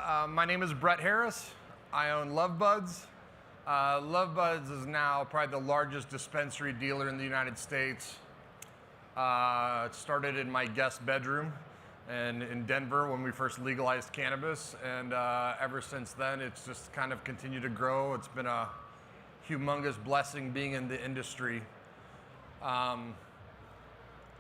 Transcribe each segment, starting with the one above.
My name is Brett Harris. I own LuvBuds. LuvBuds is now probably the largest dispensary dealer in the United States. It started in my guest bedroom and in Denver when we first legalized cannabis, and ever since then it's just kind of continued to grow. It's been a humongous blessing being in the industry.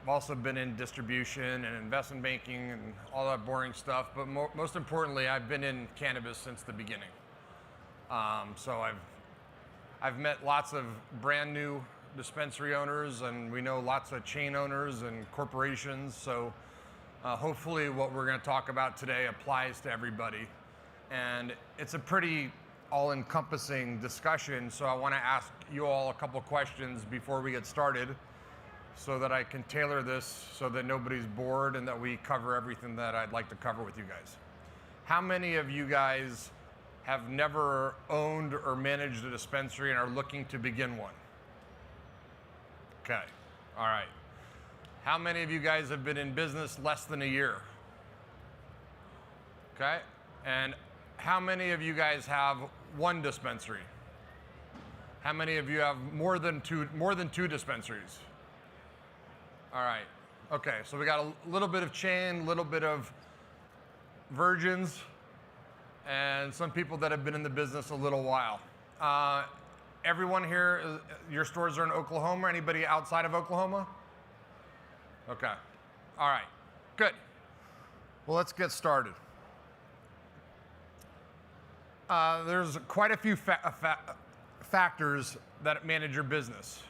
I've also been in distribution and investment banking and all that boring stuff, but most importantly, I've been in cannabis since the beginning. So I've met lots of brand new dispensary owners, and we know lots of chain owners and corporations. So hopefully what we're going to talk about today applies to everybody. And it's a pretty all-encompassing discussion, so I want to ask you all a couple questions before we get started, so that I can tailor this so that nobody's bored and that we cover everything that I'd like to cover with you guys. How many of you guys have never owned or managed a dispensary and are looking to begin one? Okay, all right. How many of you guys have been in business less than a year? Okay, and how many of you guys have one dispensary? How many of you have more than two dispensaries? All right, okay, so we got a little bit of chain, a little bit of virgins, and some people that have been in the business a little while. Everyone here, your stores are in Oklahoma? Anybody outside of Oklahoma? Okay, all right, good. Well, let's get started. There's quite a few factors that manage your business.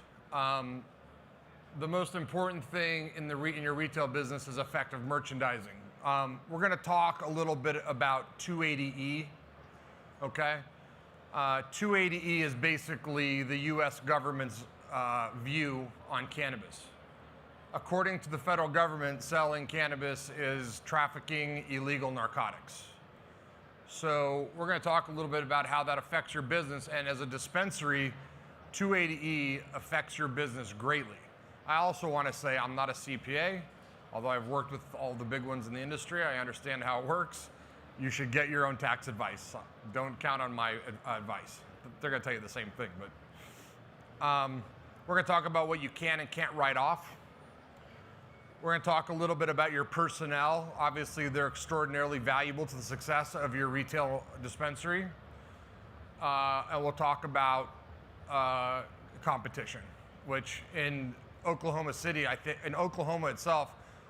The most important thing in your retail business is effective merchandising. We're going to talk a little bit about 280E, okay? 280E is basically the US government's view on cannabis. According to the federal government, selling cannabis is trafficking illegal narcotics. So we're going to talk a little bit about how that affects your business, and as a dispensary, 280E affects your business greatly. I also want to say I'm not a CPA, although I've worked with all the big ones in the industry. I understand how it works. You should get your own tax advice. Don't count on my advice. They're going to tell you the same thing. But we're going to talk about what you can and can't write off. We're going to talk a little bit about your personnel. Obviously, they're extraordinarily valuable to the success of your retail dispensary. And we'll talk about competition, which in Oklahoma City, in Oklahoma itself,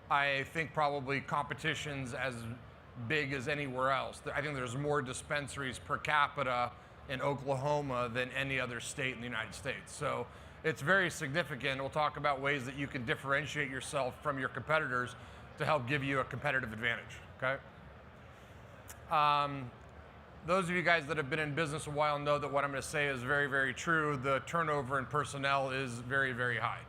I think probably competition's as big as anywhere else. I think there's more dispensaries per capita in Oklahoma than any other state in the United States. So it's very significant. We'll talk about ways that you can differentiate yourself from your competitors to help give you a competitive advantage, okay? Those of you guys that have been in business a while know that what I'm going to say is very, very true. The turnover in personnel is very, very high.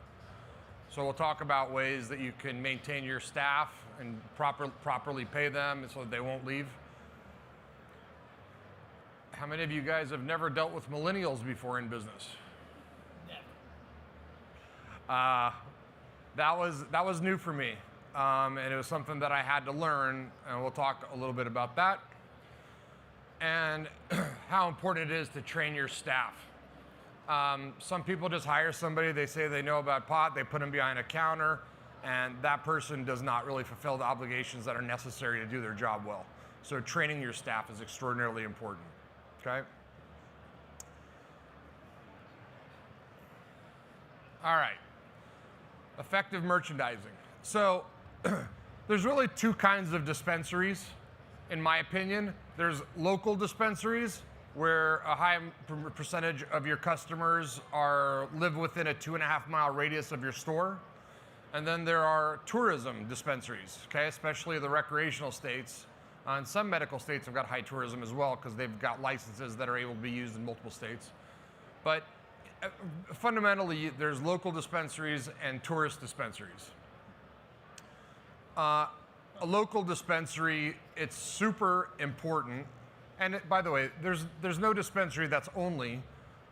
So we'll talk about ways that you can maintain your staff and properly pay them so that they won't leave. How many of you guys have never dealt with millennials before in business? Never. That was new for me, and it was something that I had to learn, and we'll talk a little bit about that. And how important it is to train your staff. Some people just hire somebody, they say they know about pot, they put them behind a counter, and that person does not really fulfill the obligations that are necessary to do their job well. So training your staff is extraordinarily important, okay? All right, effective merchandising. So there's really two kinds of dispensaries, in my opinion. There's local dispensaries, where a high percentage of your customers live within a 2.5-mile radius of your store. And then there are tourism dispensaries, okay, especially the recreational states. And some medical states have got high tourism as well because they've got licenses that are able to be used in multiple states. But fundamentally, there's local dispensaries and tourist dispensaries. A local dispensary, it's super important. And by the way, there's no dispensary that's only.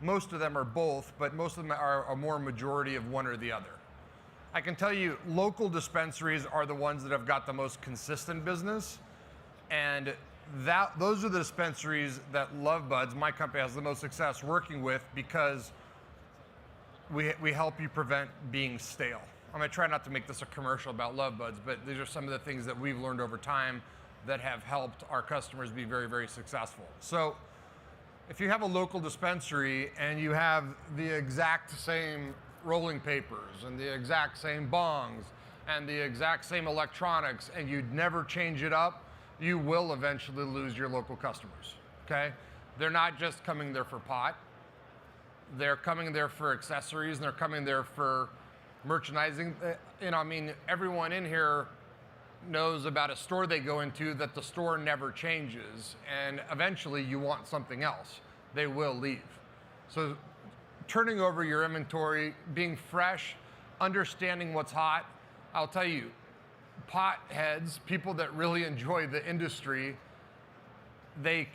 Most of them are both, but most of them are a more majority of one or the other. I can tell you, local dispensaries are the ones that have got the most consistent business, and those are the dispensaries that LuvBuds, my company, has the most success working with because we help you prevent being stale. I'm going to try not to make this a commercial about LuvBuds, but these are some of the things that we've learned over time that have helped our customers be very, very successful. So if you have a local dispensary and you have the exact same rolling papers and the exact same bongs and the exact same electronics and you'd never change it up, you will eventually lose your local customers, okay? They're not just coming there for pot. They're coming there for accessories and they're coming there for merchandising. I mean, everyone in here knows about a store they go into that the store never changes, and eventually you want something else. They will leave. So turning over your inventory, being fresh, understanding what's hot. I'll tell you, pot heads, people that really enjoy the industry, they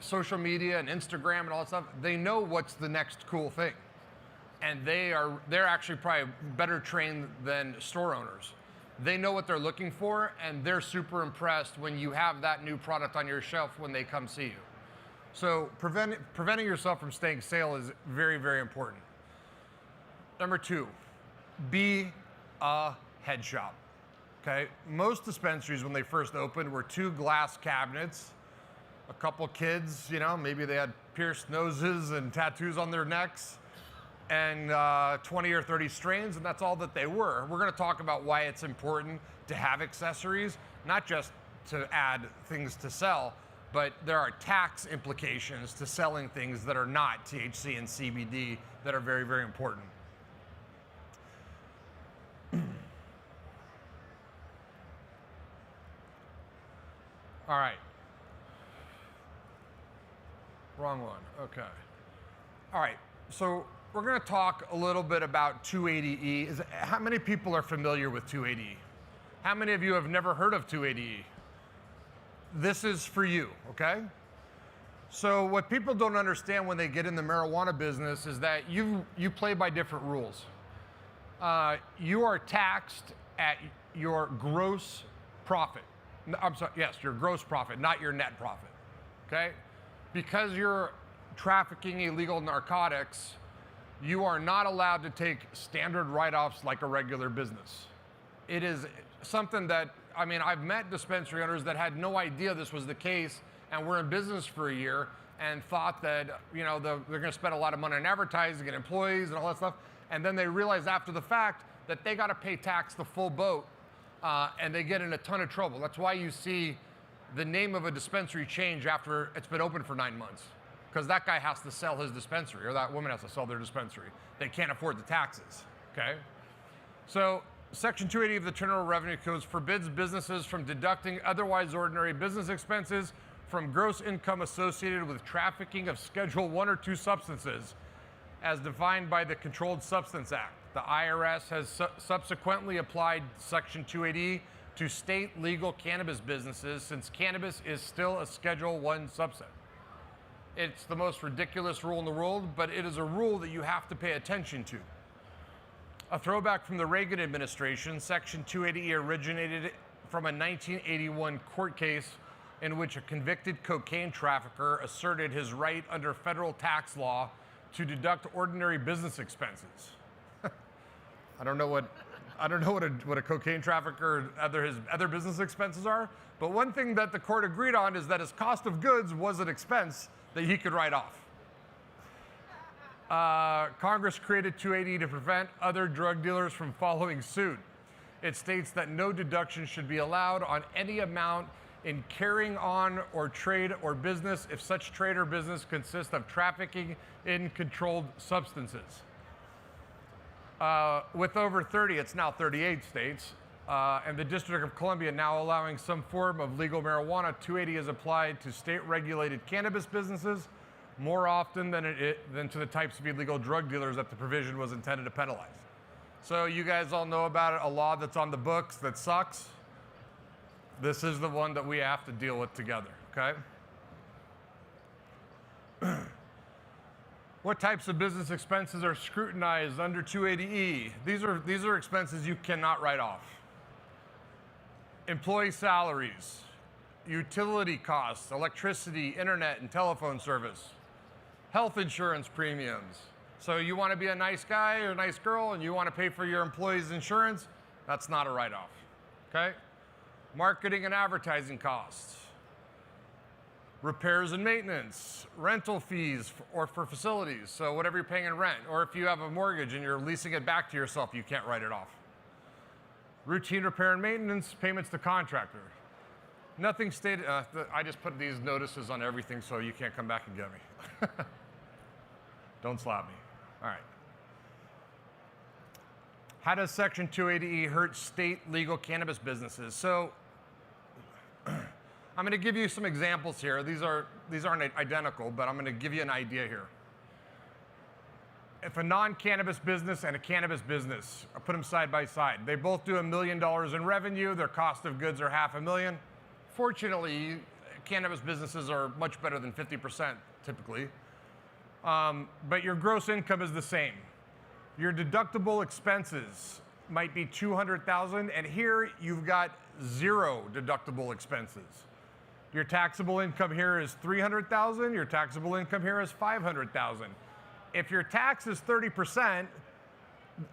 social media and Instagram and all that stuff, they know what's the next cool thing. And they're actually probably better trained than store owners. They know what they're looking for, and they're super impressed when you have that new product on your shelf when they come see you. So preventing yourself from staying stale is very, very important. Number 2, be a head shop, okay? Most dispensaries when they first opened were 2 glass cabinets, a couple kids, maybe they had pierced noses and tattoos on their necks, and 20 or 30 strains, and that's all that they were. We're going to talk about why it's important to have accessories, not just to add things to sell, but there are tax implications to selling things that are not THC and CBD that are very, very important. All right. Wrong one. Okay. All right. So we're going to talk a little bit about 280E. How many people are familiar with 280E? How many of you have never heard of 280E? This is for you, okay? So what people don't understand when they get in the marijuana business is that you play by different rules. You are taxed at your gross profit. I'm sorry, yes, your gross profit, not your net profit, okay? Because you're trafficking illegal narcotics, you are not allowed to take standard write-offs like a regular business. It is something that, I've met dispensary owners that had no idea this was the case and were in business for a year and thought that, they're gonna spend a lot of money on advertising and employees and all that stuff. And then they realize after the fact that they gotta pay tax the full boat and they get in a ton of trouble. That's why you see the name of a dispensary change after it's been open for 9 months. Because that guy has to sell his dispensary, or that woman has to sell their dispensary. They can't afford the taxes, okay? So Section 280 of the Internal Revenue Code forbids businesses from deducting otherwise ordinary business expenses from gross income associated with trafficking of Schedule 1 or 2 substances, as defined by the Controlled Substance Act. The IRS has subsequently applied Section 280 to state legal cannabis businesses since cannabis is still a Schedule 1 substance. It's the most ridiculous rule in the world, but it is a rule that you have to pay attention to. A throwback from the Reagan administration, Section 280 originated from a 1981 court case in which a convicted cocaine trafficker asserted his right under federal tax law to deduct ordinary business expenses. I don't know what a cocaine trafficker his other business expenses are, but one thing that the court agreed on is that his cost of goods was an expense that he could write off. Congress created 280 to prevent other drug dealers from following suit. It states that no deduction should be allowed on any amount in carrying on or trade or business if such trade or business consists of trafficking in controlled substances. With over 30, it's now 38 states, and the District of Columbia now allowing some form of legal marijuana, 280 is applied to state-regulated cannabis businesses more often than to the types of illegal drug dealers that the provision was intended to penalize. So you guys all know about it, a law that's on the books that sucks. This is the one that we have to deal with together, okay? What types of business expenses are scrutinized under 280E? These are expenses you cannot write off. Employee salaries, utility costs, electricity, internet, and telephone service, health insurance premiums. So you want to be a nice guy or a nice girl and you want to pay for your employees' insurance, that's not a write-off, okay? Marketing and advertising costs, repairs and maintenance, rental fees or for facilities, so whatever you're paying in rent, or if you have a mortgage and you're leasing it back to yourself, you can't write it off. Routine repair and maintenance, payments to contractor. Nothing stated, I just put these notices on everything so you can't come back and get me. Don't slap me. All right. How does Section 280E hurt state legal cannabis businesses? So I'm going to give you some examples here. These aren't identical, but I'm going to give you an idea here. If a non-cannabis business and a cannabis business, I put them side by side, they both do $1 million in revenue, their cost of goods are $500,000. Fortunately, cannabis businesses are much better than 50% typically, but your gross income is the same. Your deductible expenses might be $200,000, and here you've got 0 deductible expenses. Your taxable income here is $300,000, your taxable income here is $500,000. If your tax is 30%,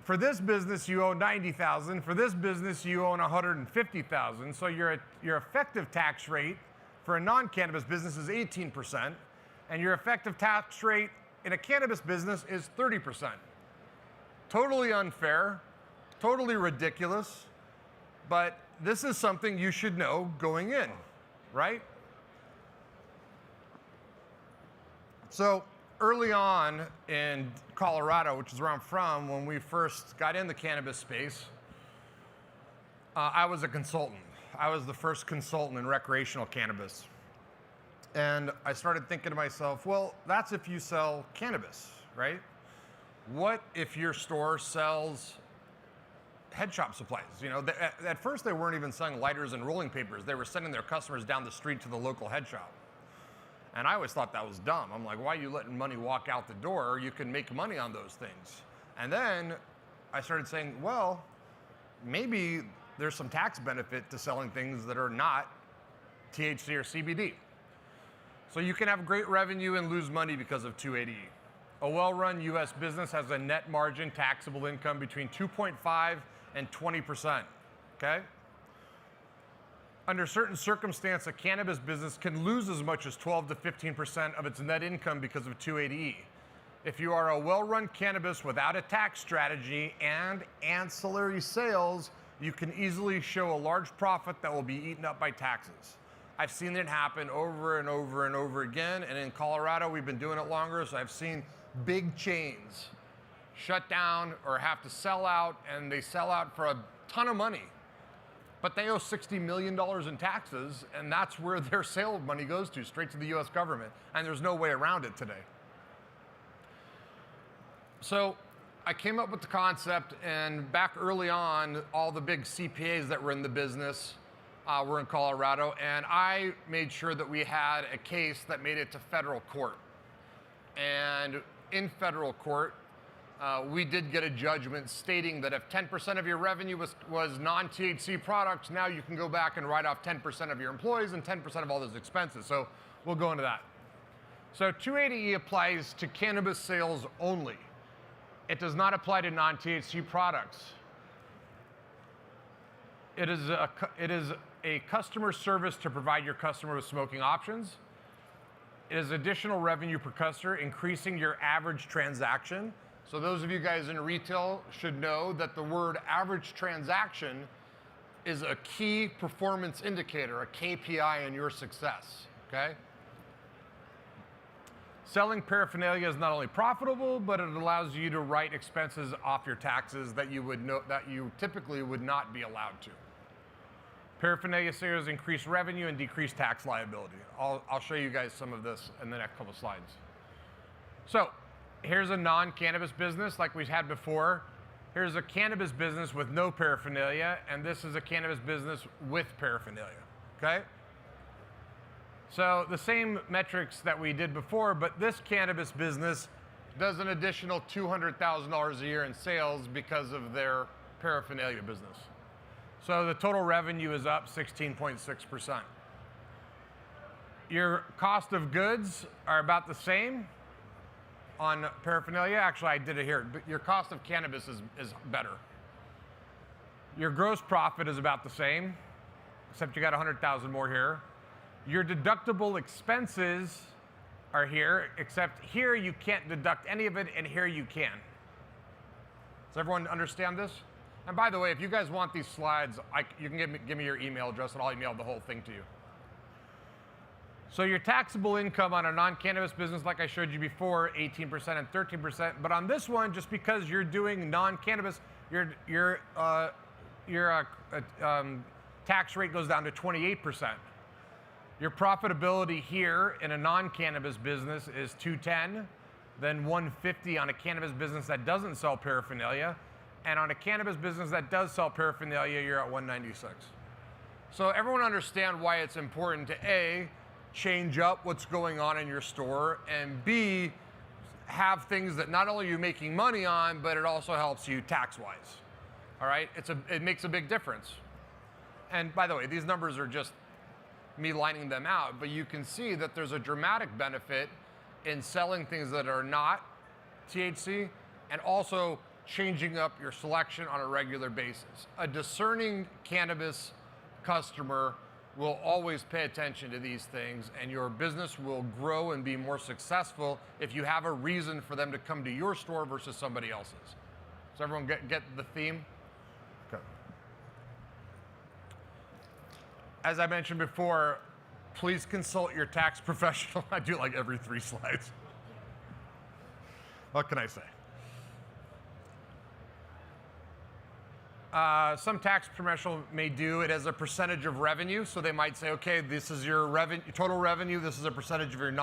for this business you owe $90,000, for this business you own $150,000, so your effective tax rate for a non-cannabis business is 18%, and your effective tax rate in a cannabis business is 30%. Totally unfair, totally ridiculous, but this is something you should know going in, right? So early on in Colorado, which is where I'm from, when we first got in the cannabis space, I was a consultant. I was the first consultant in recreational cannabis. And I started thinking to myself, well, that's if you sell cannabis, right? What if your store sells head shop supplies? You know, at first they weren't even selling lighters and rolling papers. They were sending their customers down the street to the local head shop. And I always thought that was dumb. I'm like, why are you letting money walk out the door? You can make money on those things. And then I started saying, well, maybe there's some tax benefit to selling things that are not THC or CBD. So you can have great revenue and lose money because of 280E. A well-run US business has a net margin taxable income between 2.5 and 20%, okay? Under certain circumstances, a cannabis business can lose as much as 12 to 15% of its net income because of 280E. If you are a well-run cannabis without a tax strategy and ancillary sales, you can easily show a large profit that will be eaten up by taxes. I've seen it happen over and over and over again, and in Colorado, we've been doing it longer, so I've seen big chains shut down or have to sell out, and they sell out for a ton of money. But they owe $60 million in taxes, and that's where their sale money goes to, straight to the US government, and there's no way around it today. So I came up with the concept, and back early on, all the big CPAs that were in the business were in Colorado, and I made sure that we had a case that made it to federal court. And in federal court, we did get a judgment stating that if 10% of your revenue was non-THC products, now you can go back and write off 10% of your employees and 10% of all those expenses. So we'll go into that. So 280E applies to cannabis sales only. It does not apply to non-THC products. It is a customer service to provide your customer with smoking options. It is additional revenue per customer, increasing your average transaction. So those of you guys in retail should know that the word average transaction is a key performance indicator, a KPI in your success, okay? Selling paraphernalia is not only profitable, but it allows you to write expenses off your taxes that you typically would not be allowed to. Paraphernalia sales increase revenue and decrease tax liability. I'll show you guys some of this in the next couple slides. So here's a non-cannabis business like we had before. Here's a cannabis business with no paraphernalia, and this is a cannabis business with paraphernalia, okay? So the same metrics that we did before, but this cannabis business does an additional $200,000 a year in sales because of their paraphernalia business. So the total revenue is up 16.6%. Your cost of goods are about the same on paraphernalia. Actually, I did it here. But your cost of cannabis is better. Your gross profit is about the same, except you got 100,000 more here. Your deductible expenses are here, except here you can't deduct any of it, and here you can. Does everyone understand this? And by the way, if you guys want these slides, you can give me your email address, and I'll email the whole thing to you. So your taxable income on a non-cannabis business, like I showed you before, 18% and 13%. But on this one, just because you're doing non-cannabis, your tax rate goes down to 28%. Your profitability here in a non-cannabis business is 210, then 150 on a cannabis business that doesn't sell paraphernalia, and on a cannabis business that does sell paraphernalia, you're at 196. So everyone understand why it's important to A, change up what's going on in your store, and B, have things that not only you're making money on, but it also helps you tax-wise. All right, it makes a big difference. And by the way, these numbers are just me lining them out, but you can see that there's a dramatic benefit in selling things that are not THC and also changing up your selection on a regular basis. A discerning cannabis customer will always pay attention to these things, and your business will grow and be more successful if you have a reason for them to come to your store versus somebody else's. Does everyone get the theme? Okay. As I mentioned before, please consult your tax professional. I do like every 3 slides. What can I say? Some tax professional may do it as a percentage of revenue. So they might say, okay, this is your total revenue. This is a percentage of your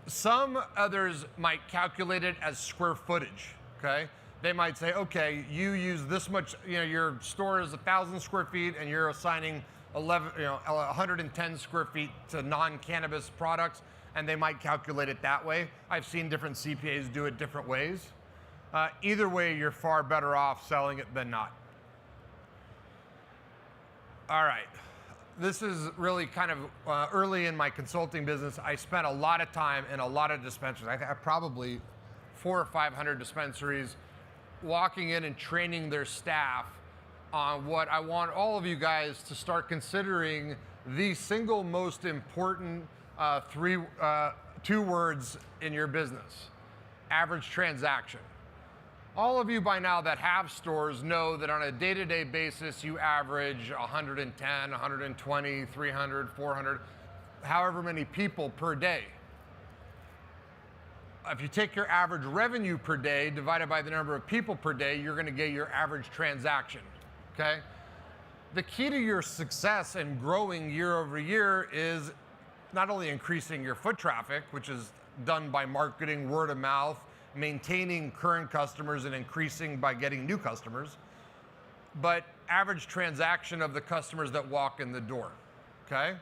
Some others might calculate it as square footage, okay? They might say, okay, you use this much, your store is 1,000 square feet and you're assigning 110 square feet to non-cannabis products, and they might calculate it that way. I've seen different CPAs do it different ways. Either way, you're far better off selling it than not. All right, this is really kind of early in my consulting business. I spent a lot of time in a lot of dispensaries. I have probably 400 or 500 dispensaries, walking in and training their staff on what I want all of you guys to start considering the single most important 2 words in your business: average transaction. All of you by now that have stores know that on a day-to-day basis, you average 110, 120, 300, 400, however many people per day. If you take your average revenue per day divided by the number of people per day, you're gonna get your average transaction, okay? The key to your success and growing year over year is not only increasing your foot traffic, which is done by marketing, word of mouth, maintaining current customers and increasing by getting new customers, but average transaction of the customers that walk in the door, okay?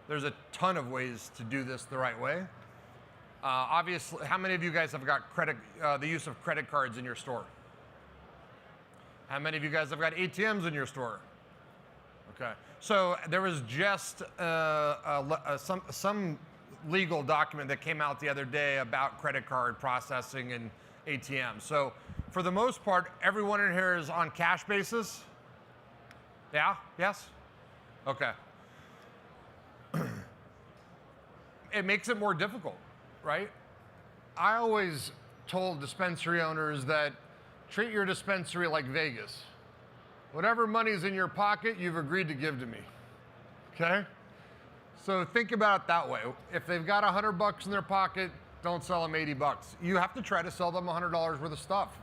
There's a ton of ways to do this the right way. Obviously, how many of you guys have got the use of credit cards in your store? How many of you guys have got ATMs in your store? Okay, so there was just some legal document that came out the other day about credit card processing and ATM. So for the most part, everyone in here is on cash basis? Yeah? Yes? Okay. It makes it more difficult, right? I always told dispensary owners that treat your dispensary like Vegas. Whatever money's in your pocket, you've agreed to give to me, okay? So think about it that way. If they've got $100 in their pocket, don't sell them 80 bucks. You have to try to sell them $100 worth of stuff.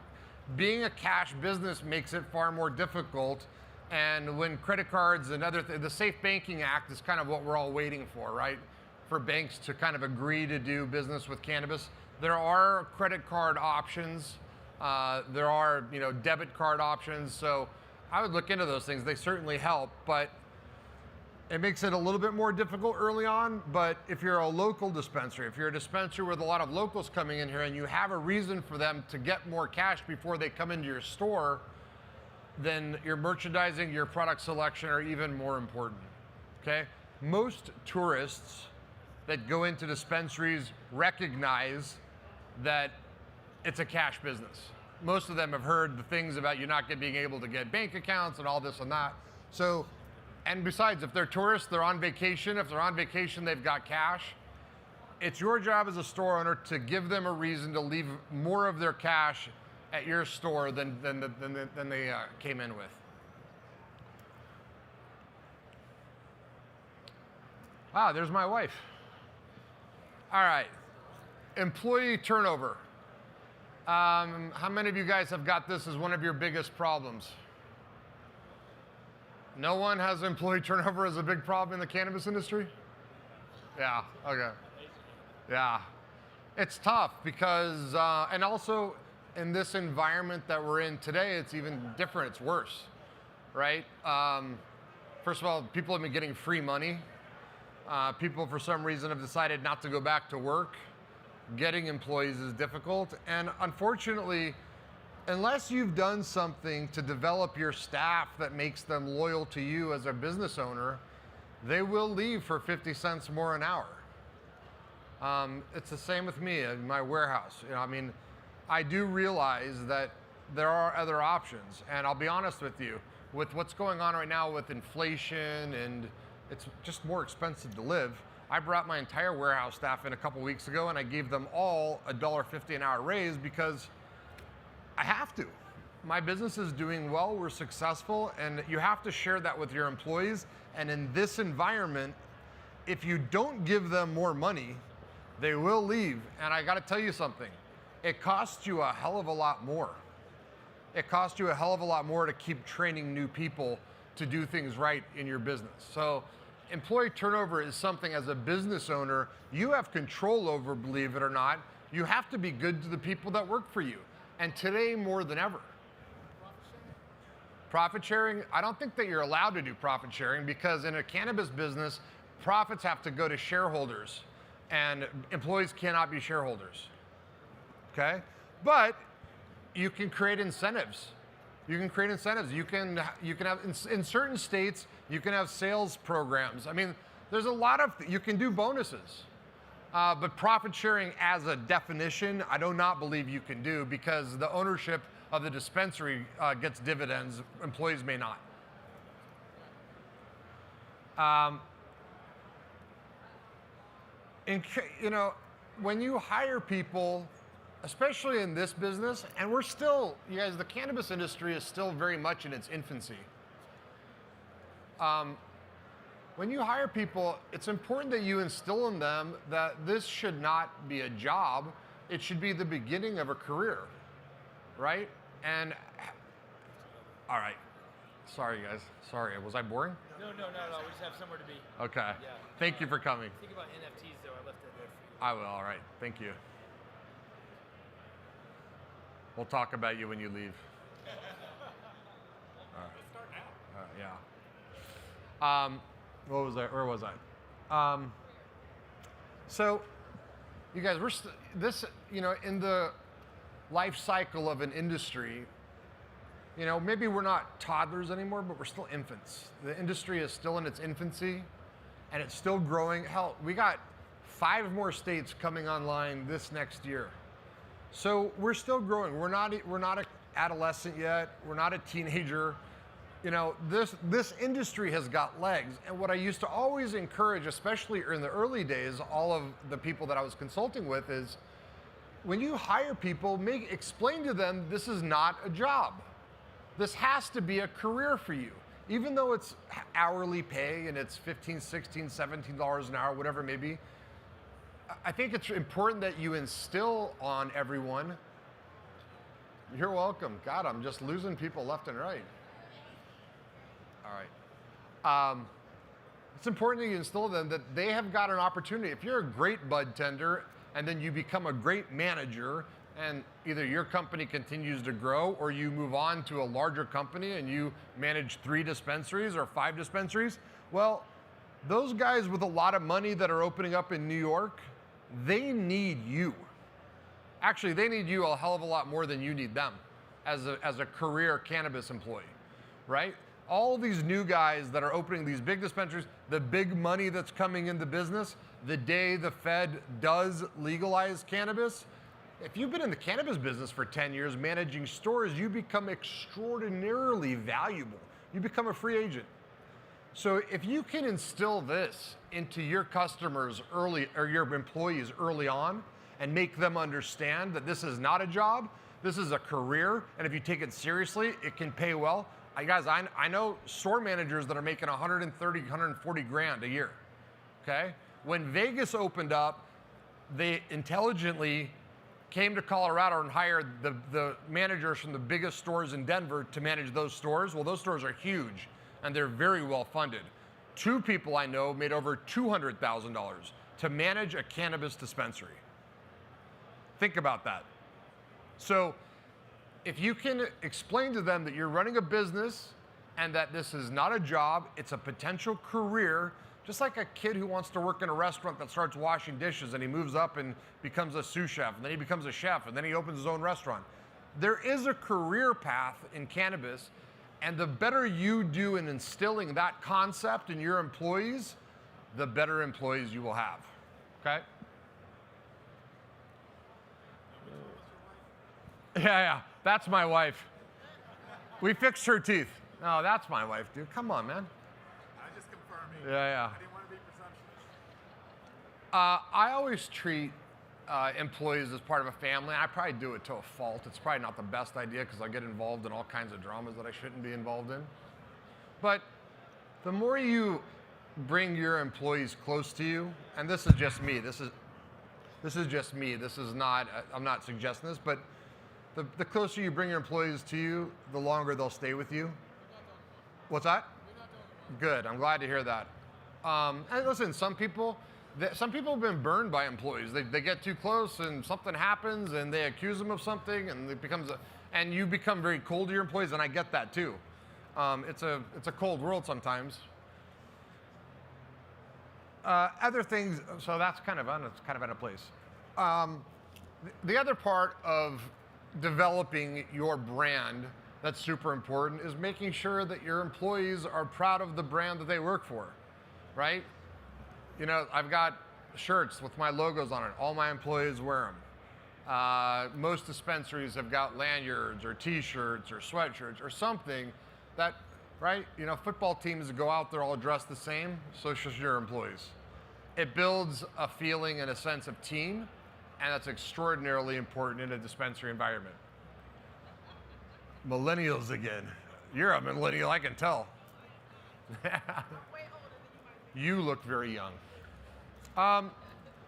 Being a cash business makes it far more difficult. And when credit cards and the Safe Banking Act is kind of what we're all waiting for, right? For banks to kind of agree to do business with cannabis. There are credit card options. There are, debit card options. So I would look into those things. They certainly help, but it makes it a little bit more difficult early on. But if you're a local dispensary, if you're a dispensary with a lot of locals coming in here and you have a reason for them to get more cash before they come into your store, then your merchandising, your product selection are even more important, okay? Most tourists that go into dispensaries recognize that it's a cash business. Most of them have heard the things about you not being able to get bank accounts and all this and that. So, and besides, if they're tourists, they're on vacation. If they're on vacation, they've got cash. It's your job as a store owner to give them a reason to leave more of their cash at your store than they came in with. Ah, there's my wife. All right, employee turnover. How many of you guys have got this as one of your biggest problems? No one has employee turnover as a big problem in the cannabis industry? Yeah, okay. Yeah, it's tough because, and also in this environment that we're in today, it's even different, it's worse, right? First of all, people have been getting free money. People, for some reason, have decided not to go back to work. Getting employees is difficult. And unfortunately, unless you've done something to develop your staff that makes them loyal to you as a business owner, they will leave for 50 cents more an hour. It's the same with me in my warehouse. You know, I mean, I do realize that there are other options. And I'll be honest with you, with what's going on right now with inflation and it's just more expensive to live. I brought my entire warehouse staff in a couple weeks ago and I gave them all a $1.50 an hour raise because I have to. My business is doing well, we're successful, and you have to share that with your employees. And in this environment, if you don't give them more money, they will leave. And I gotta tell you something, it costs you a hell of a lot more. It costs you a hell of a lot more to keep training new people to do things right in your business. So employee turnover is something as a business owner you have control over, believe it or not. You have to be good to the people that work for you. And today more than ever. Profit sharing, I don't think that you're allowed to do profit sharing because in a cannabis business, profits have to go to shareholders and employees cannot be shareholders, okay? But you can create incentives. You can create incentives. You can have, in certain states, you can have sales programs. I mean, there's a lot of, you can do bonuses. But profit sharing as a definition, I do not believe you can do because the ownership of the dispensary gets dividends, employees may not. You know, when you hire people, especially in this business, and we're still, you guys, the cannabis industry is still very much in its infancy. When you hire people, it's important that you instill in them that this should not be a job, it should be the beginning of a career, right? And, all right, sorry guys, sorry, was I boring? No, we just have somewhere to be. Okay, Yeah. Thank you for coming. Think about NFTs though, I left that there for you. I will, all right, thank you. We'll talk about you when you leave. All right. Let's start now. Yeah. What was I? Where was I? So, you guys, we're this. You know, in the life cycle of an industry, you know, maybe we're not toddlers anymore, but we're still infants. The industry is still in its infancy, and it's still growing. Hell, we got 5 more states coming online this next year. So we're still growing. We're not an adolescent yet. We're not a teenager. You know, this industry has got legs. And what I used to always encourage, especially in the early days, all of the people that I was consulting with is, when you hire people, explain to them this is not a job. This has to be a career for you. Even though it's hourly pay and it's $15, $16, $17 an hour, whatever it may be, I think it's important that you instill on everyone. You're welcome. God, I'm just losing people left and right. All right. It's important that you instill in them that they have got an opportunity. If you're a great bud tender and then you become a great manager and either your company continues to grow or you move on to a larger company and you manage 3 dispensaries or 5 dispensaries, well, those guys with a lot of money that are opening up in New York, they need you. Actually, they need you a hell of a lot more than you need them as a career cannabis employee, right? All these new guys that are opening these big dispensaries, the big money that's coming into business, the day the Fed does legalize cannabis, if you've been in the cannabis business for 10 years managing stores, you become extraordinarily valuable. You become a free agent. So if you can instill this into your customers early, or your employees early on, and make them understand that this is not a job, this is a career, and if you take it seriously, it can pay well. Guys, I know store managers that are making 130, 140 grand a year, okay? When Vegas opened up, they intelligently came to Colorado and hired the managers from the biggest stores in Denver to manage those stores. Well, those stores are huge, and they're very well funded. 2 people I know made over $200,000 to manage a cannabis dispensary. Think about that. So if you can explain to them that you're running a business and that this is not a job, it's a potential career, just like a kid who wants to work in a restaurant that starts washing dishes and he moves up and becomes a sous chef, and then he becomes a chef, and then he opens his own restaurant. There is a career path in cannabis, and the better you do in instilling that concept in your employees, the better employees you will have, okay? Yeah, that's my wife. We fixed her teeth. No, that's my wife, dude. Come on, man. I just confirming. Yeah. I didn't want to be presumptuous. I always treat employees as part of a family. I probably do it to a fault. It's probably not the best idea because I get involved in all kinds of dramas that I shouldn't be involved in. But the more you bring your employees close to you, and this is just me. This is just me. This is not. I'm not suggesting this, but the closer you bring your employees to you, the longer they'll stay with you. What's that? Good. I'm glad to hear that. And listen, some people have been burned by employees. They get too close and something happens and they accuse them of something and it becomes and you become very cold to your employees, and I get that too. It's a cold world sometimes. Other things, so that's kind of out of place. The other part of developing your brand that's super important is making sure that your employees are proud of the brand that they work for, right? You know, I've got shirts with my logos on it. All my employees wear them. Most dispensaries have got lanyards or t-shirts or sweatshirts or something that, right? You know, football teams go out there all dressed the same, so should your employees. It builds a feeling and a sense of team, and that's extraordinarily important in a dispensary environment. Millennials again. You're a millennial, I can tell. You look very young. All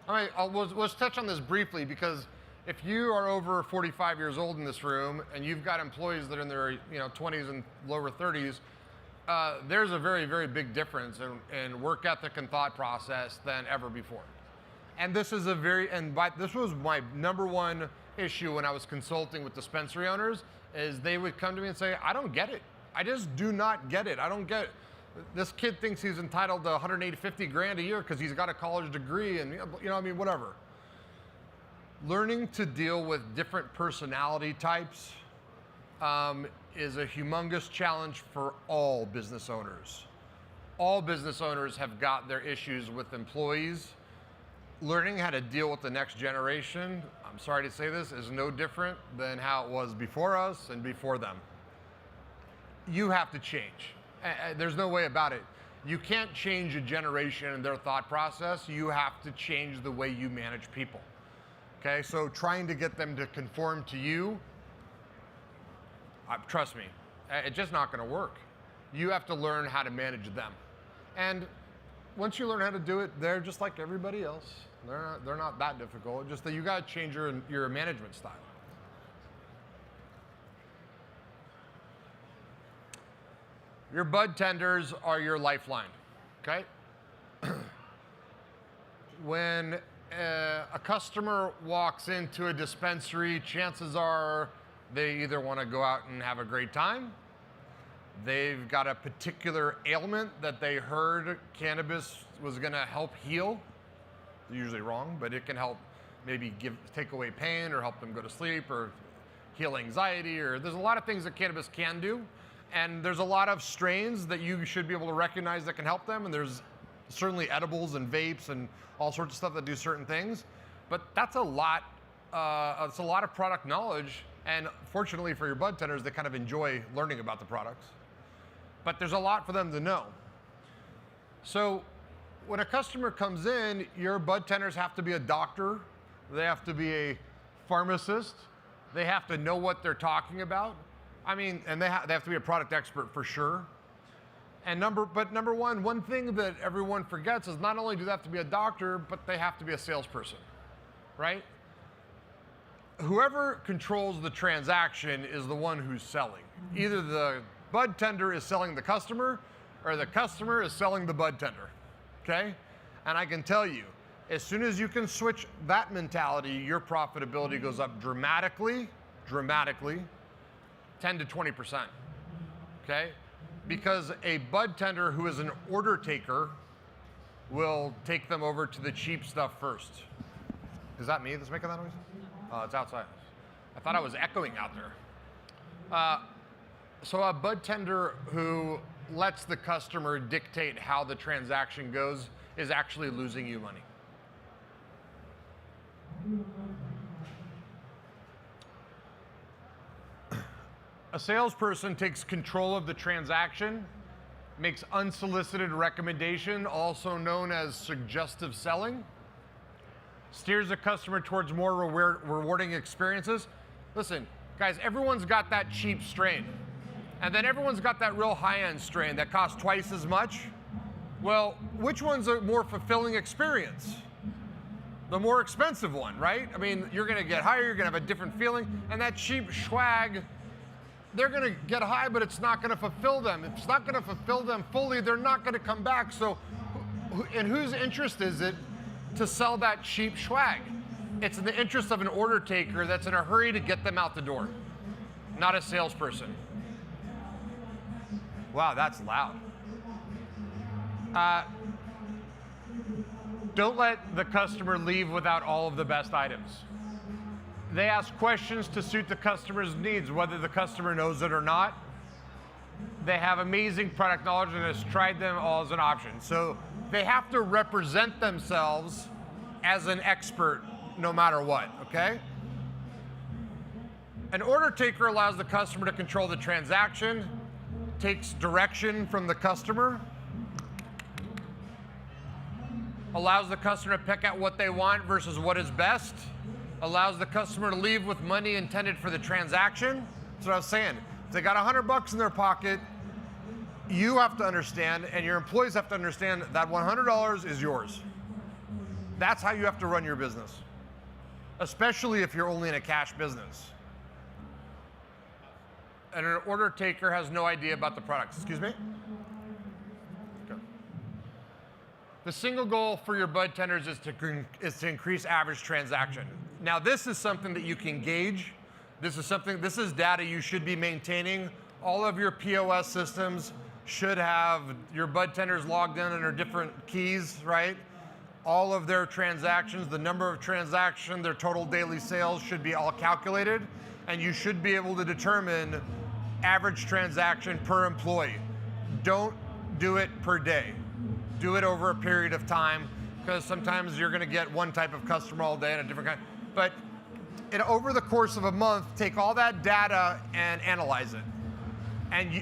right, let's touch on this briefly, because if you are over 45 years old in this room and you've got employees that are in their 20s and lower 30s, there's a very, very big difference in work ethic and thought process than ever before. And this is this was my number one issue when I was consulting with dispensary owners, is they would come to me and say, I don't get it. I just do not get it. I don't get it. This kid thinks he's entitled to 150 grand a year because he's got a college degree and, whatever. Learning to deal with different personality types is a humongous challenge for all business owners. All business owners have got their issues with employees. Learning how to deal with the next generation, I'm sorry to say this, is no different than how it was before us and before them. You have to change. There's no way about it. You can't change a generation and their thought process. You have to change the way you manage people. Okay, so trying to get them to conform to you, trust me, it's just not going to work. You have to learn how to manage them. And once you learn how to do it, they're just like everybody else. They're not that difficult. Just that you got to change your management style. Your bud tenders are your lifeline, okay? When a customer walks into a dispensary, chances are they either want to go out and have a great time, they've got a particular ailment that they heard cannabis was going to help heal. They're usually wrong, but it can help maybe take away pain or help them go to sleep or heal anxiety, or there's a lot of things that cannabis can do. And there's a lot of strains that you should be able to recognize that can help them, and there's certainly edibles and vapes and all sorts of stuff that do certain things. But that's a lot. It's a lot of product knowledge. And fortunately for your bud tenders, they kind of enjoy learning about the products. But there's a lot for them to know. So when a customer comes in, your bud tenders have to be a doctor. They have to be a pharmacist. They have to know what they're talking about. I mean, and they have to be a product expert for sure. And number one thing that everyone forgets is not only do they have to be a doctor, but they have to be a salesperson, right? Whoever controls the transaction is the one who's selling. Either the bud tender is selling the customer, or the customer is selling the bud tender, okay? And I can tell you, as soon as you can switch that mentality, your profitability goes up dramatically, 10 to 20%, okay? Because a bud tender who is an order taker will take them over to the cheap stuff first. Is that me that's making that noise? Oh, it's outside. I thought I was echoing out there. So a bud tender who lets the customer dictate how the transaction goes is actually losing you money. A salesperson takes control of the transaction, makes unsolicited recommendation, also known as suggestive selling, steers a customer towards more rewarding experiences. Listen, guys, everyone's got that cheap strain. And then everyone's got that real high-end strain that costs twice as much. Well, which one's a more fulfilling experience? The more expensive one, right? I mean, you're gonna get higher, you're gonna have a different feeling, and that cheap swag, they're gonna get high, but it's not gonna fulfill them. If it's not gonna fulfill them fully, they're not gonna come back. So, in whose interest is it to sell that cheap swag? It's in the interest of an order taker that's in a hurry to get them out the door, not a salesperson. Wow, that's loud. Don't let the customer leave without all of the best items. They ask questions to suit the customer's needs, whether the customer knows it or not. They have amazing product knowledge and has tried them all as an option. So they have to represent themselves as an expert no matter what, okay? An order taker allows the customer to control the transaction, takes direction from the customer, allows the customer to pick out what they want versus what is best, allows the customer to leave with money intended for the transaction. That's what I was saying. If they got $100 in their pocket, you have to understand, and your employees have to understand, that $100 is yours. That's how you have to run your business, especially if you're only in a cash business. And an order taker has no idea about the products. Excuse me? Okay. The single goal for your bud tenders is to increase average transaction. Now, this is something that you can gauge. This is data you should be maintaining. All of your POS systems should have your bud tenders logged in under different keys, right? All of their transactions, the number of transactions, their total daily sales should be all calculated, and you should be able to determine average transaction per employee. Don't do it per day. Do it over a period of time, because sometimes you're gonna get one type of customer all day and a different kind. But over the course of a month, take all that data and analyze it. And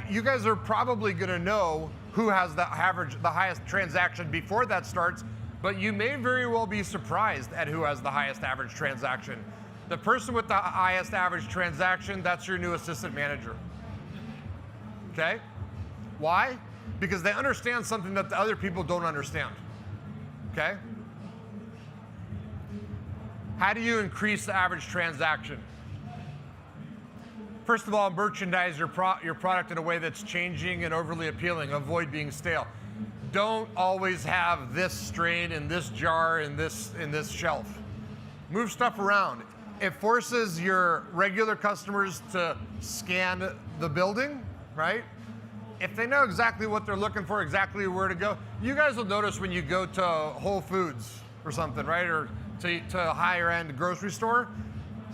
you guys are probably gonna know who has the highest transaction before that starts, but you may very well be surprised at who has the highest average transaction. The person with the highest average transaction, that's your new assistant manager. Okay? Why? Because they understand something that the other people don't understand. Okay? How do you increase the average transaction? First of all, merchandise your product in a way that's changing and overly appealing. Avoid being stale. Don't always have this strain in this jar in this shelf. Move stuff around. It forces your regular customers to scan the building, right? If they know exactly what they're looking for, exactly where to go, you guys will notice when you go to Whole Foods or something, right? Or to a higher end grocery store,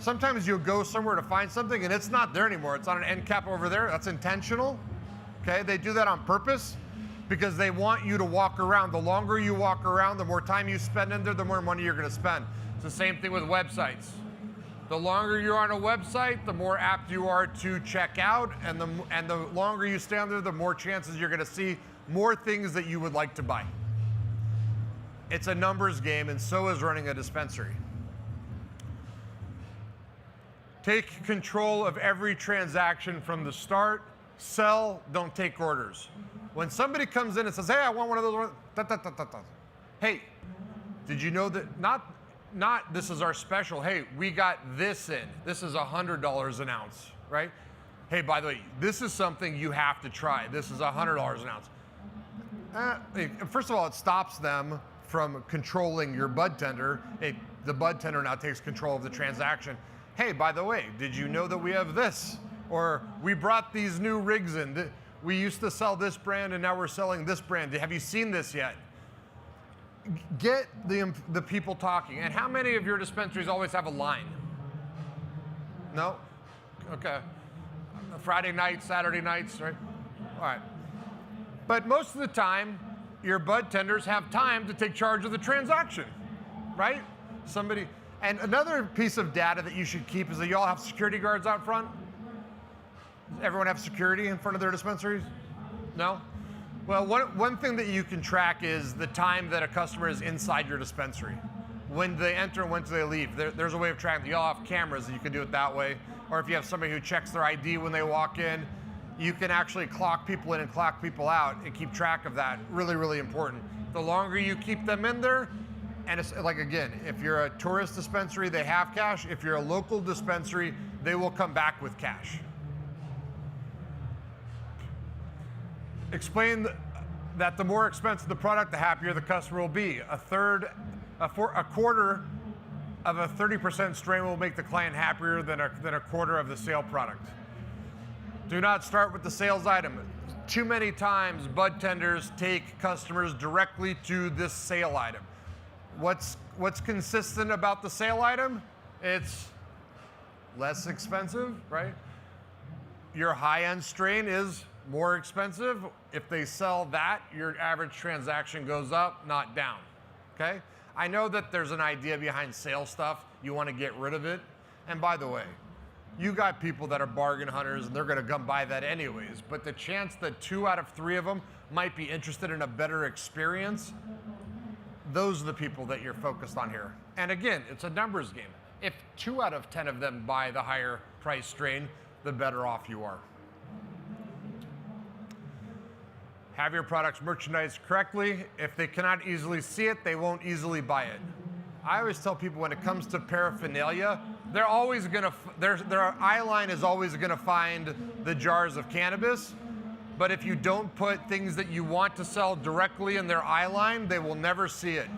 sometimes you'll go somewhere to find something and it's not there anymore. It's on an end cap over there. That's intentional, okay? They do that on purpose. because they want you to walk around. The longer you walk around, the more time you spend in there, the more money you're going to spend. It's the same thing with websites. The longer you're on a website, the more apt you are to check out, and the longer you stay on there, the more chances you're going to see more things that you would like to buy. It's a numbers game, and so is running a dispensary. Take control of every transaction from the start. Sell, don't take orders. When somebody comes in and says, hey, I want one of those, hey, did you know that, not this is our special, hey, we got this in. This is $100 an ounce, right? Hey, by the way, this is something you have to try. This is $100 an ounce. First of all, it stops them from controlling your bud tender. The bud tender now takes control of the transaction. Hey, by the way, did you know that we have this? Or we brought these new rigs in. We used to sell this brand and now we're selling this brand. Have you seen this yet? Get the people talking. And how many of your dispensaries always have a line? No? Okay. Friday nights, Saturday nights, right? All right. But most of the time, your bud tenders have time to take charge of the transaction, right? And another piece of data that you should keep is that you all have security guards out front. Does everyone have security in front of their dispensaries? No? Well, one thing that you can track is the time that a customer is inside your dispensary. When they enter and when do they leave. There's a way of tracking. You all have cameras and you can do it that way. Or if you have somebody who checks their ID when they walk in, you can actually clock people in and clock people out and keep track of that. Really, really important. The longer you keep them in there, and it's like, again, if you're a tourist dispensary, they have cash. If you're a local dispensary, they will come back with cash. Explain that the more expensive the product, the happier the customer will be. A quarter of a 30% strain will make the client happier than a quarter of the sale product. Do not start with the sales item. Too many times, bud tenders take customers directly to this sale item. What's consistent about the sale item? It's less expensive, right? Your high-end strain is more expensive. If they sell that, your average transaction goes up, not down, okay? I know that there's an idea behind sales stuff. You want to get rid of it. And by the way, you got people that are bargain hunters and they're going to come buy that anyways. But the chance that 2 out of 3 of them might be interested in a better experience, those are the people that you're focused on here. And again, it's a numbers game. If 2 out of 10 of them buy the higher price strain, the better off you are. Have your products merchandised correctly. If they cannot easily see it, they won't easily buy it. I always tell people when it comes to paraphernalia, their eye line is always gonna find the jars of cannabis, but if you don't put things that you want to sell directly in their eye line, they will never see it.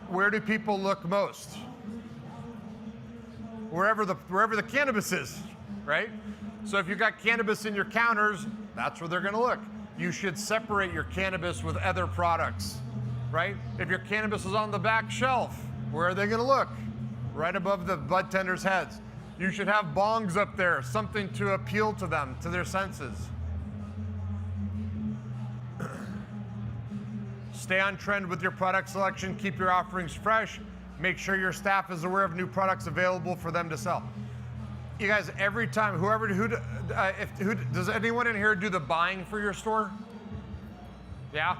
Where do people look most? Wherever the cannabis is, right? So if you've got cannabis in your counters, that's where they're gonna look. You should separate your cannabis with other products, right? If your cannabis is on the back shelf, where are they gonna look? Right above the bud tenders' heads. You should have bongs up there, something to appeal to them, to their senses. Stay on trend with your product selection, keep your offerings fresh, make sure your staff is aware of new products available for them to sell. You guys, every time, does anyone in here do the buying for your store? Yeah?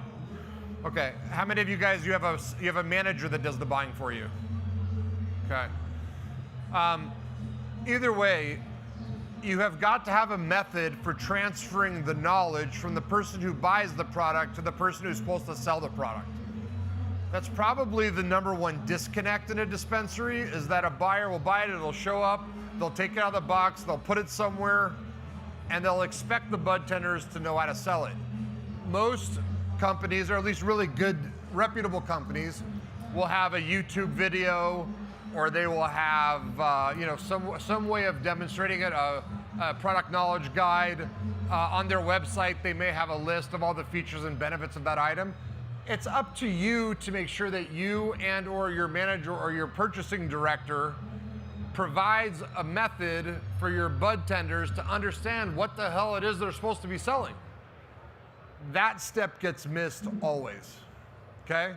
Okay, how many of you guys, you have a manager that does the buying for you? Okay. Either way, you have got to have a method for transferring the knowledge from the person who buys the product to the person who's supposed to sell the product. That's probably the #1 disconnect in a dispensary, is that a buyer will buy it, it'll show up, they'll take it out of the box, they'll put it somewhere, and they'll expect the bud tenders to know how to sell it. Most companies, or at least really good, reputable companies, will have a YouTube video, or they will have some way of demonstrating it, a product knowledge guide. On their website, they may have a list of all the features and benefits of that item. It's up to you to make sure that you and or your manager or your purchasing director provides a method for your bud tenders to understand what the hell it is they're supposed to be selling. That step gets missed always, okay?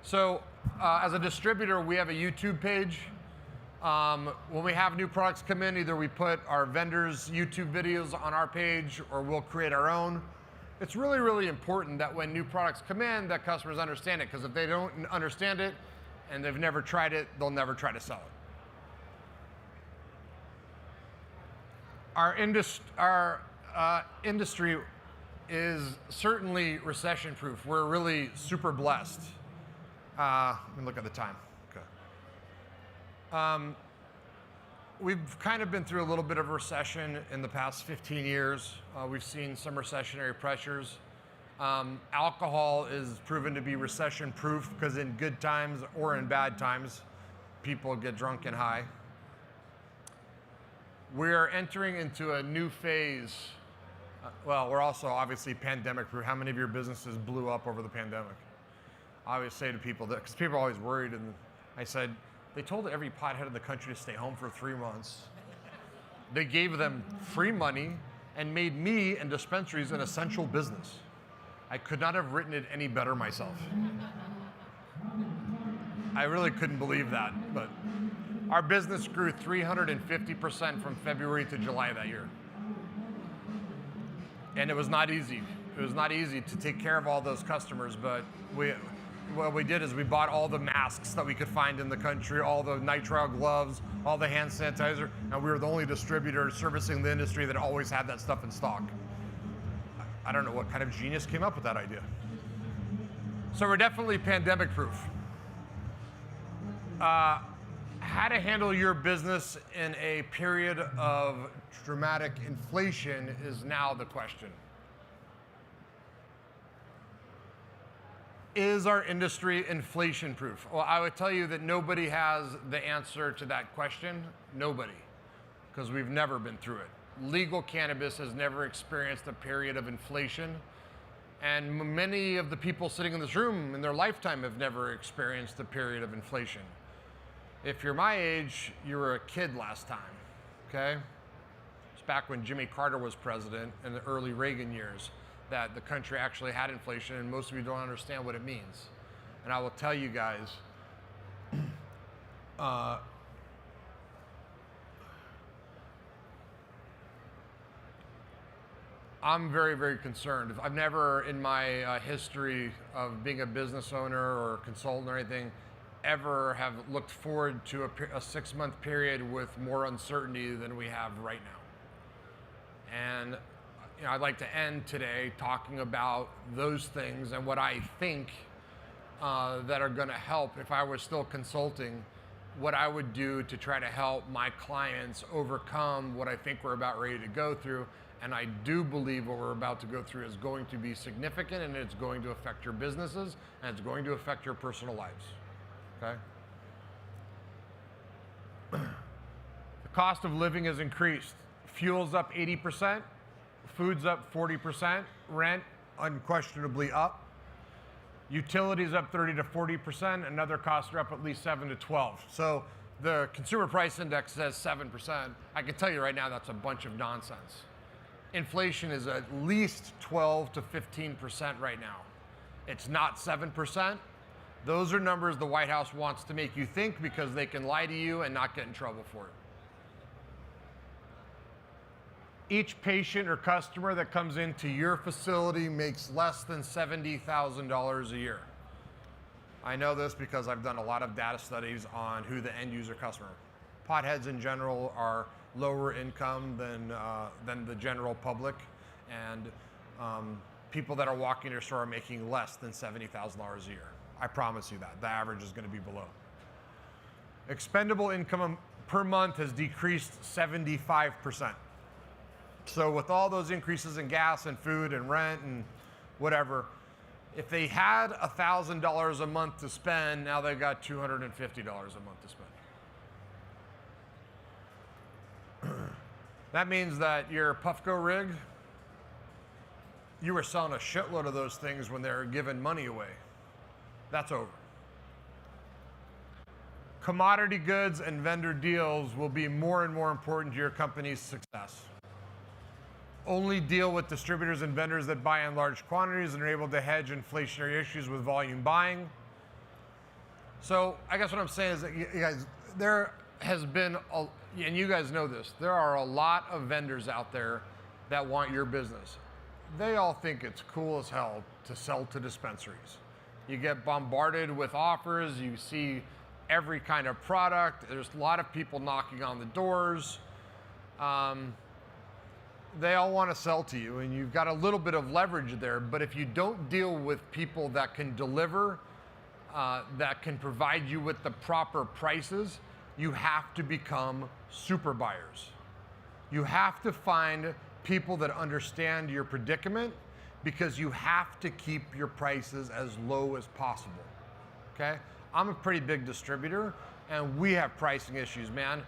So as a distributor, we have a YouTube page. When we have new products come in, either we put our vendors' YouTube videos on our page or we'll create our own. It's really, really important that when new products come in, that customers understand it, because if they don't understand it and they've never tried it, they'll never try to sell it. Our industry is certainly recession-proof. We're really super blessed. Let me look at the time. Okay. We've kind of been through a little bit of a recession in the past 15 years. We've seen some recessionary pressures. Alcohol is proven to be recession-proof because in good times or in bad times, people get drunk and high. We're entering into a new phase. Well, we're also obviously pandemic-proof. How many of your businesses blew up over the pandemic? I always say to people that, because people are always worried, and I said, they told every pothead in the country to stay home for 3 months. They gave them free money and made me and dispensaries an essential business. I could not have written it any better myself. I really couldn't believe that, but our business grew 350% from February to July that year. And it was not easy. It was not easy to take care of all those customers, but what we did is we bought all the masks that we could find in the country, all the nitrile gloves, all the hand sanitizer, and we were the only distributor servicing the industry that always had that stuff in stock. I don't know what kind of genius came up with that idea. So we're definitely pandemic proof. How to handle your business in a period of dramatic inflation is now the question. Is our industry inflation proof? Well, I would tell you that nobody has the answer to that question. Nobody, because we've never been through it. Legal cannabis has never experienced a period of inflation, and many of the people sitting in this room in their lifetime have never experienced a period of inflation. If you're my age, you were a kid last time, okay? It's back when Jimmy Carter was president in the early Reagan years that the country actually had inflation, and most of you don't understand what it means. And I will tell you guys, I'm very, very concerned. I've never in my history of being a business owner or consultant or anything ever have looked forward to a 6-month period with more uncertainty than we have right now. And I'd like to end today talking about those things and what I think that are going to help. If I was still consulting, what I would do to try to help my clients overcome what I think we're about ready to go through. And I do believe what we're about to go through is going to be significant, and it's going to affect your businesses, and it's going to affect your personal lives. Okay? The cost of living has increased. Fuel's up 80%. Food's up 40%, rent unquestionably up. Utilities up 30 to 40%, and other costs are up at least 7 to 12. So the consumer price index says 7%. I can tell you right now that's a bunch of nonsense. Inflation is at least 12 to 15% right now. It's not 7%. Those are numbers the White House wants to make you think because they can lie to you and not get in trouble for it. Each patient or customer that comes into your facility makes less than $70,000 a year. I know this because I've done a lot of data studies on who the end user customer. Potheads in general are lower income than the general public, and people that are walking your store are making less than $70,000 a year. I promise you that. The average is going to be below. Expendable income per month has decreased 75%. So with all those increases in gas and food and rent and whatever, if they had $1,000 a month to spend, now they've got $250 a month to spend. That means that your Puffco rig, you were selling a shitload of those things when they were giving money away. That's over. Commodity goods and vendor deals will be more and more important to your company's success. only deal with distributors and vendors that buy in large quantities and are able to hedge inflationary issues with volume buying. So I guess what I'm saying is that you guys, there has been, and you guys know this, there are a lot of vendors out there that want your business. They all think it's cool as hell to sell to dispensaries. You get bombarded with offers, you see every kind of product, there's a lot of people knocking on the doors. They all want to sell to you, and you've got a little bit of leverage there, but if you don't deal with people that can deliver, that can provide you with the proper prices, you have to become super buyers. You have to find people that understand your predicament, because you have to keep your prices as low as possible, okay? I'm a pretty big distributor, and we have pricing issues, man.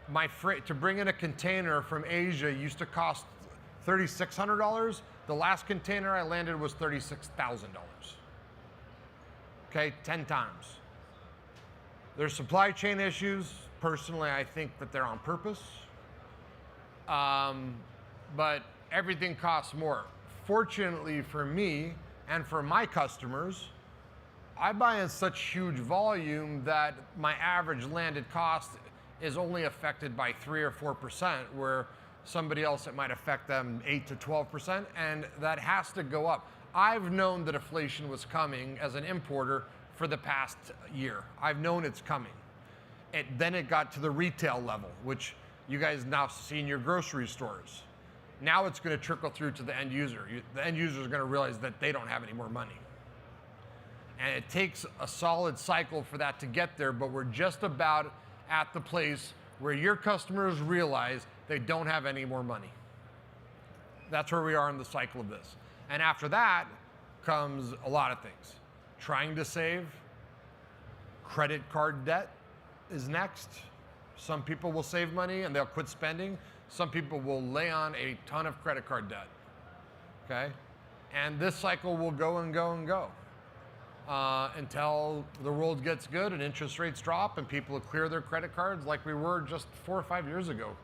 My freight, to bring in a container from Asia used to cost $3,600. The last container I landed was $36,000. Okay, 10 times. There's supply chain issues. Personally, I think that they're on purpose. But everything costs more. Fortunately for me and for my customers, I buy in such huge volume that my average landed cost is only affected by 3 or 4%, where somebody else it might affect them 8 to 12%, and that has to go up. I've known that inflation was coming as an importer for the past year. I've known it's coming. Then it got to the retail level, which you guys now see in your grocery stores. Now it's going to trickle through to the end user. The end user is going to realize that they don't have any more money. And it takes a solid cycle for that to get there, but we're just about at the place where your customers realize they don't have any more money. That's where we are in the cycle of this. And after that comes a lot of things. Trying to save, credit card debt is next. Some people will save money and they'll quit spending. Some people will lay on a ton of credit card debt, okay? And this cycle will go and go and go. Until the world gets good and interest rates drop and people clear their credit cards like we were just 4 or 5 years ago.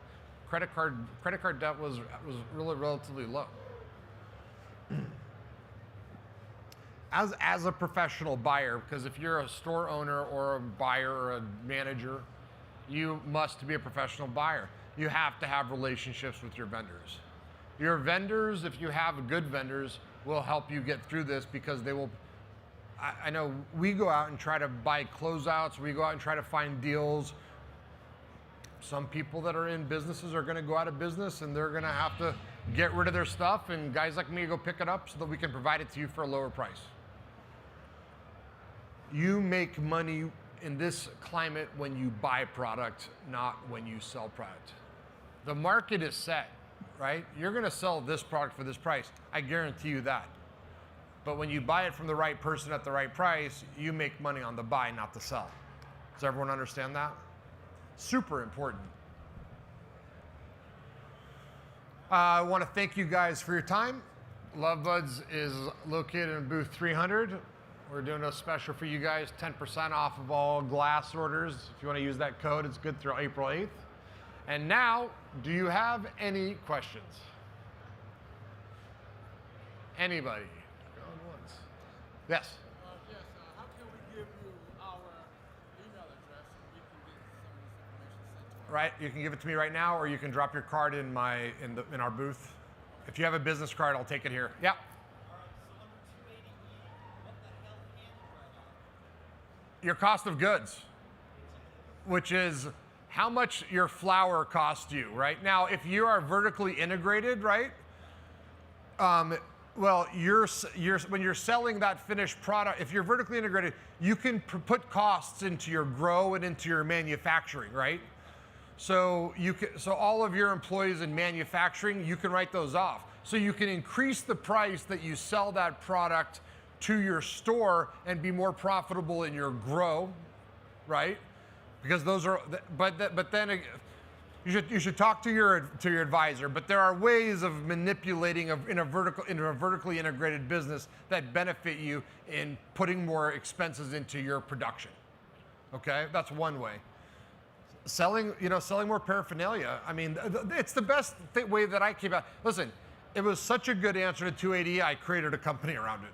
Credit card debt was really relatively low. As a professional buyer, because if you're a store owner or a buyer or a manager, you must be a professional buyer. You have to have relationships with your vendors. Your vendors, if you have good vendors, will help you get through this, because they will. I know we go out and try to buy closeouts. We go out and try to find deals. Some people that are in businesses are going to go out of business, and they're going to have to get rid of their stuff, and guys like me go pick it up so that we can provide it to you for a lower price. You make money in this climate when you buy product, not when you sell product. The market is set, right? You're going to sell this product for this price. I guarantee you that. But when you buy it from the right person at the right price, you make money on the buy, not the sell. Does everyone understand that? Super important. I want to thank you guys for your time. LuvBuds is located in booth 300. We're doing a special for you guys, 10% off of all glass orders. If you want to use that code, it's good through April 8th. And now, do you have any questions? Anybody? Going once. Yes? Yes, how can we give you our email address and we can get some of this information sent to us? Right, you can give it to me right now, or you can drop your card in our booth. If you have a business card, I'll take it here. Yeah. All right, so number 280E, what the hell can you write on? Your cost of goods, which is how much your flour costs you, right? Now, if you are vertically integrated, right? Well, when you're selling that finished product, if you're vertically integrated, you can put costs into your grow and into your manufacturing, right? So all of your employees in manufacturing, you can write those off. So you can increase the price that you sell that product to your store and be more profitable in your grow, right? Because those are, but then you should talk to your advisor. But there are ways of manipulating in a vertically integrated business that benefit you in putting more expenses into your production. Okay, that's one way. Selling more paraphernalia. I mean, it's the best way that I keep out. Listen, It was such a good answer to 280E, I created a company around it.